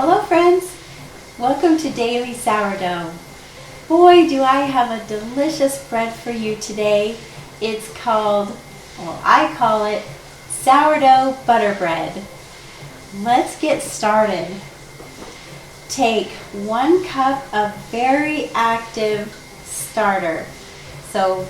Hello friends, welcome to Daily Sourdough. Boy, do I have a delicious bread for you today. It's called, well, I call it Sourdough Butter Bread. Let's get started. Take 1 cup of very active starter. So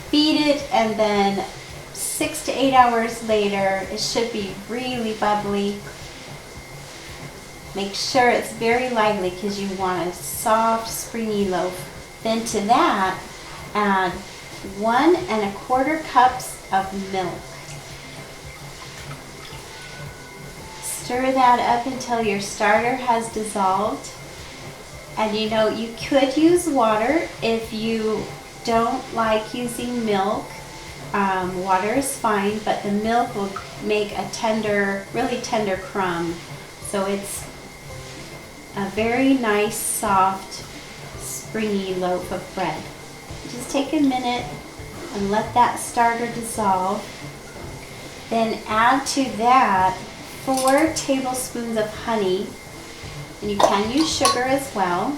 feed it, and then 6 to 8 hours later it should be really bubbly. Make sure it's very lively because you want a soft, springy loaf. Then to that, add 1 1/4 cups of milk. Stir that up until your starter has dissolved. And you know, you could use water if you don't like using milk. Water is fine, but the milk will make a tender, really tender crumb. So it's a very nice, soft, springy loaf of bread. Just take a minute and let that starter dissolve. Then add to that 4 tablespoons of honey, and you can use sugar as well.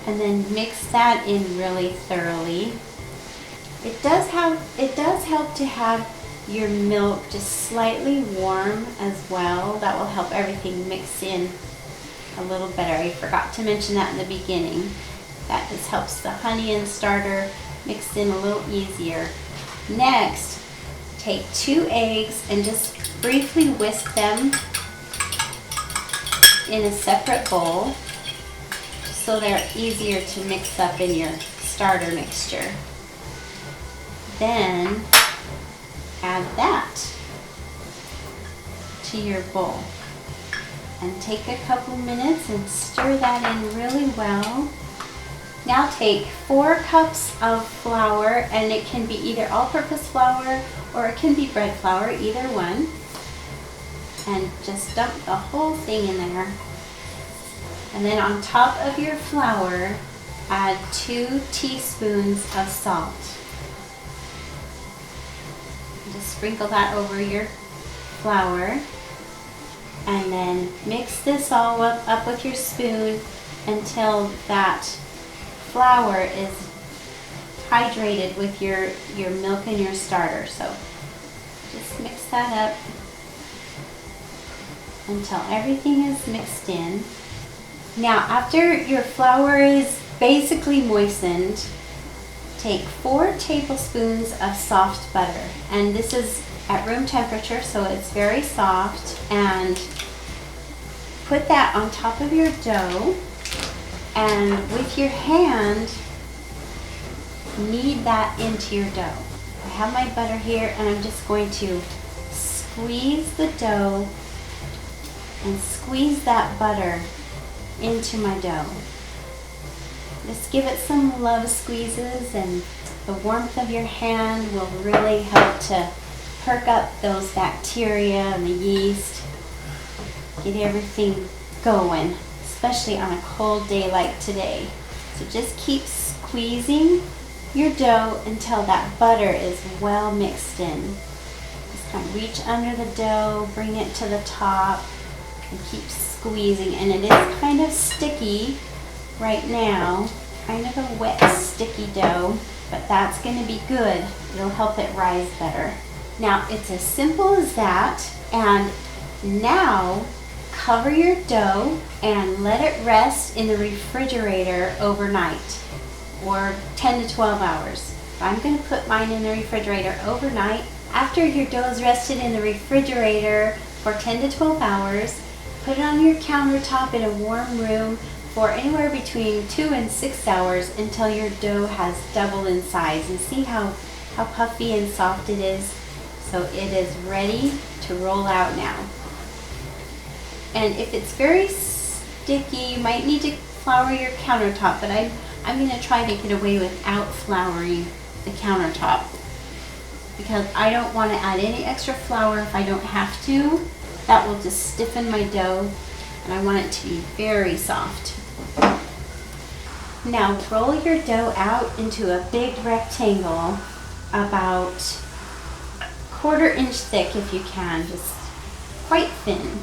And then mix that in really thoroughly. It does help to have your milk just slightly warm as well. That will help everything mix in a little better. I forgot to mention that in the beginning. That just helps the honey and starter mix in a little easier. Next, take 2 eggs and just briefly whisk them in a separate bowl so they're easier to mix up in your starter mixture. Then add that to your bowl and take a couple minutes and stir that in really well. Now take 4 cups of flour, and it can be either all-purpose flour or it can be bread flour, either one, and just dump the whole thing in there. And then on top of your flour, add 2 teaspoons of salt. Just sprinkle that over your flour, and then mix this all up with your spoon until that flour is hydrated with your milk and your starter. So just mix that up until everything is mixed in. Now, after your flour is basically moistened, take 4 tablespoons of soft butter, and this is at room temperature, so it's very soft, and put that on top of your dough, and with your hand knead that into your dough. I have my butter here, and I'm just going to squeeze the dough and squeeze that butter into my dough. Just give it some love squeezes, and the warmth of your hand will really help to perk up those bacteria and the yeast. Get everything going, especially on a cold day like today. So just keep squeezing your dough until that butter is well mixed in. Just kind of reach under the dough, bring it to the top, and keep squeezing. And it is kind of sticky right now, kind of a wet, sticky dough, but that's going to be good. It'll help it rise better. Now, it's as simple as that. And now cover your dough and let it rest in the refrigerator overnight, or 10 to 12 hours. I'm going to put mine in the refrigerator overnight. After your dough is rested in the refrigerator for 10 to 12 hours, put it on your countertop in a warm room for anywhere between 2 and 6 hours until your dough has doubled in size. And see how puffy and soft it is? So it is ready to roll out now. And if it's very sticky, you might need to flour your countertop, but I'm going to try to get away without flouring the countertop because I don't want to add any extra flour if I don't have to. That will just stiffen my dough, and I want it to be very soft. Now roll your dough out into a big rectangle about 1/4 inch thick if you can, just quite thin.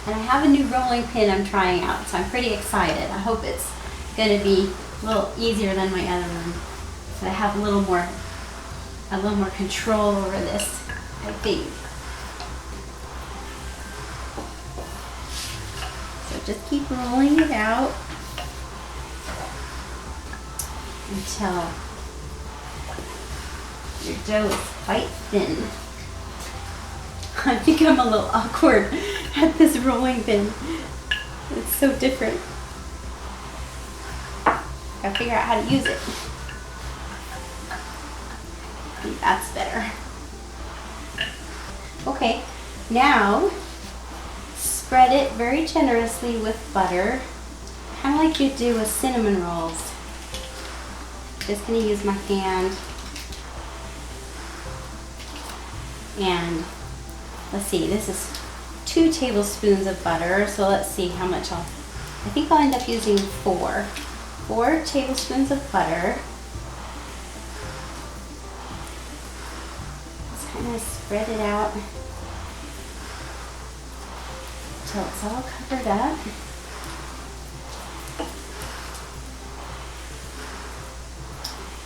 And I have a new rolling pin I'm trying out, so I'm pretty excited. I hope it's going to be a little easier than my other one. So I have a little more control over this, I think. So just keep rolling it out until your dough is quite thin. I think I'm a little awkward at this rolling pin. It's so different. Gotta figure out how to use it. I think that's better. Okay, now spread it very generously with butter, kind of like you do with cinnamon rolls. Just gonna use my hand. And let's see, this is 2 tablespoons of butter, so let's see how much I think I'll end up using 4 tablespoons of butter. Just kind of spread it out until it's all covered up.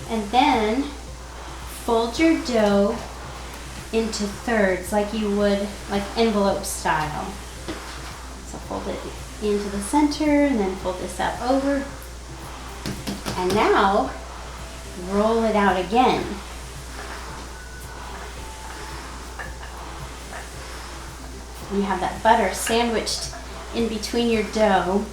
And then fold your dough into thirds like you would, like envelope style. So fold it into the center and then fold this up over. And now roll it out again. And you have that butter sandwiched in between your dough.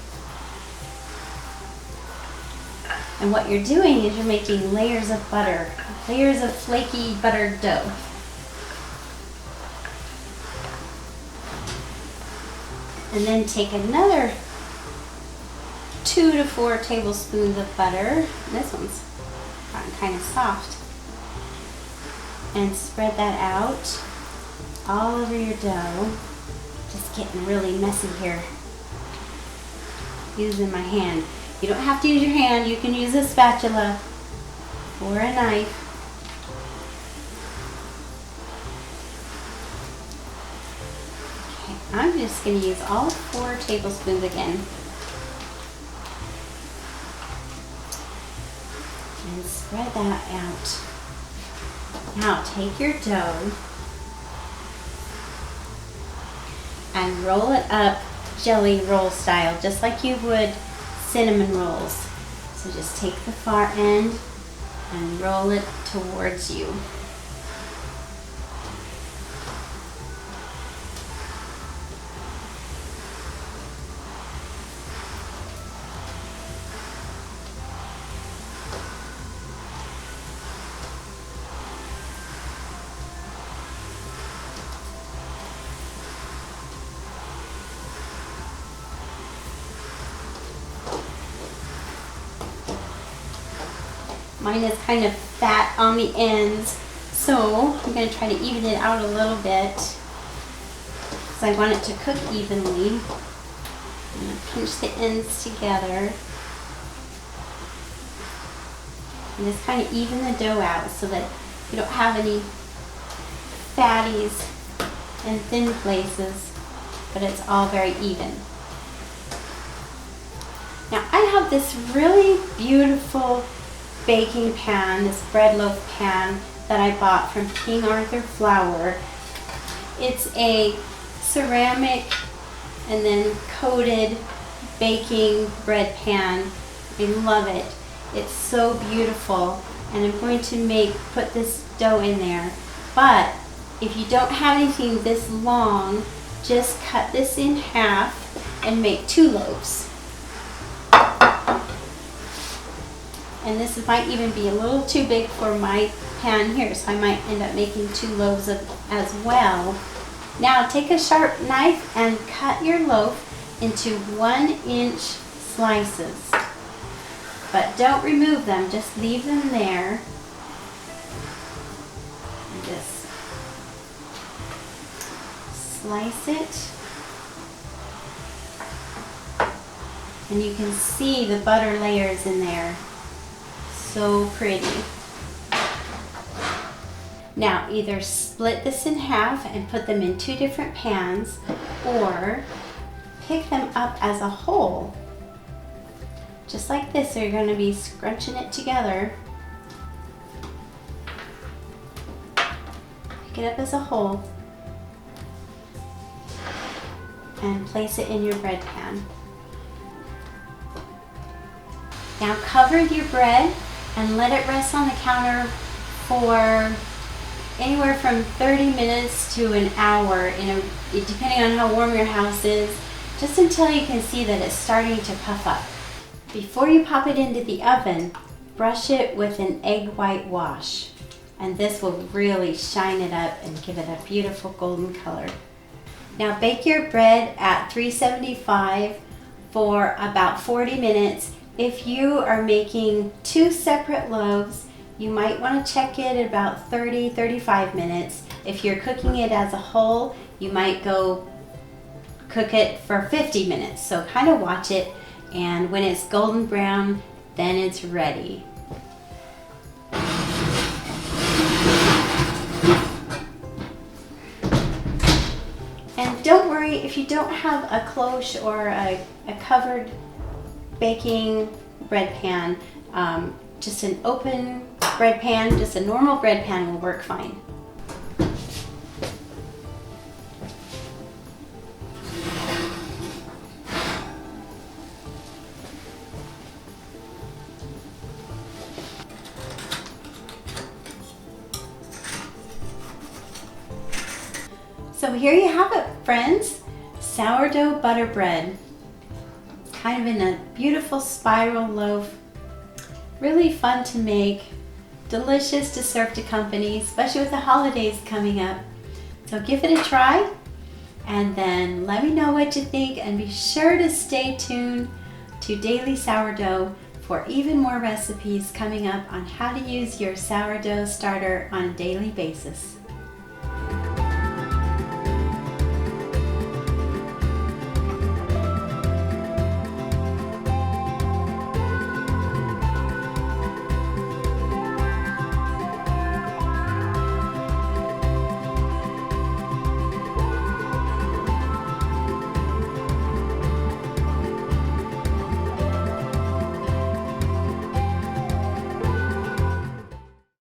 And what you're doing is you're making layers of butter, layers of flaky buttered dough. And then take another 2 to 4 tablespoons of butter. This one's gotten kind of soft. And spread that out all over your dough. Just getting really messy here. Using my hand. You don't have to use your hand. You can use a spatula or a knife. I'm just going to use all 4 tablespoons again. And spread that out. Now take your dough and roll it up jelly roll style, just like you would cinnamon rolls. So just take the far end and roll it towards you. Mine is kind of fat on the ends, so I'm going to try to even it out a little bit because I want it to cook evenly. I'm going to pinch the ends together and just kind of even the dough out so that you don't have any fatties and thin places, but it's all very even. Now I have this really beautiful baking pan, this bread loaf pan that I bought from King Arthur Flour. It's a ceramic and then coated baking bread pan. I love it. It's so beautiful, and I'm going to put this dough in there. But if you don't have anything this long, just cut this in half and make 2 loaves. And this might even be a little too big for my pan here, so I might end up making 2 loaves as well. Now take a sharp knife and cut your loaf into 1-inch slices. But don't remove them, just leave them there. And just slice it. And you can see the butter layers in there. So pretty. Now either split this in half and put them in 2 different pans, or pick them up as a whole. Just like this, so you're going to be scrunching it together. Pick it up as a whole and place it in your bread pan. Now cover your bread and let it rest on the counter for anywhere from 30 minutes to an hour, depending on how warm your house is, just until you can see that it's starting to puff up. Before you pop it into the oven, brush it with an egg white wash, and this will really shine it up and give it a beautiful golden color. Now bake your bread at 375 for about 40 minutes. If you are making 2 separate loaves, you might want to check it at about 30-35 minutes. If you're cooking it as a whole, you might go cook it for 50 minutes. So kind of watch it, and when it's golden brown, then it's ready. And don't worry if you don't have a cloche or a covered baking bread pan. Just an open bread pan, just a normal bread pan will work fine. So here you have it, friends. Sourdough butter bread. Kind of in a beautiful spiral loaf. Really fun to make. Delicious to serve to company, especially with the holidays coming up. So give it a try and then let me know what you think, and be sure to stay tuned to Daily Sourdough for even more recipes coming up on how to use your sourdough starter on a daily basis.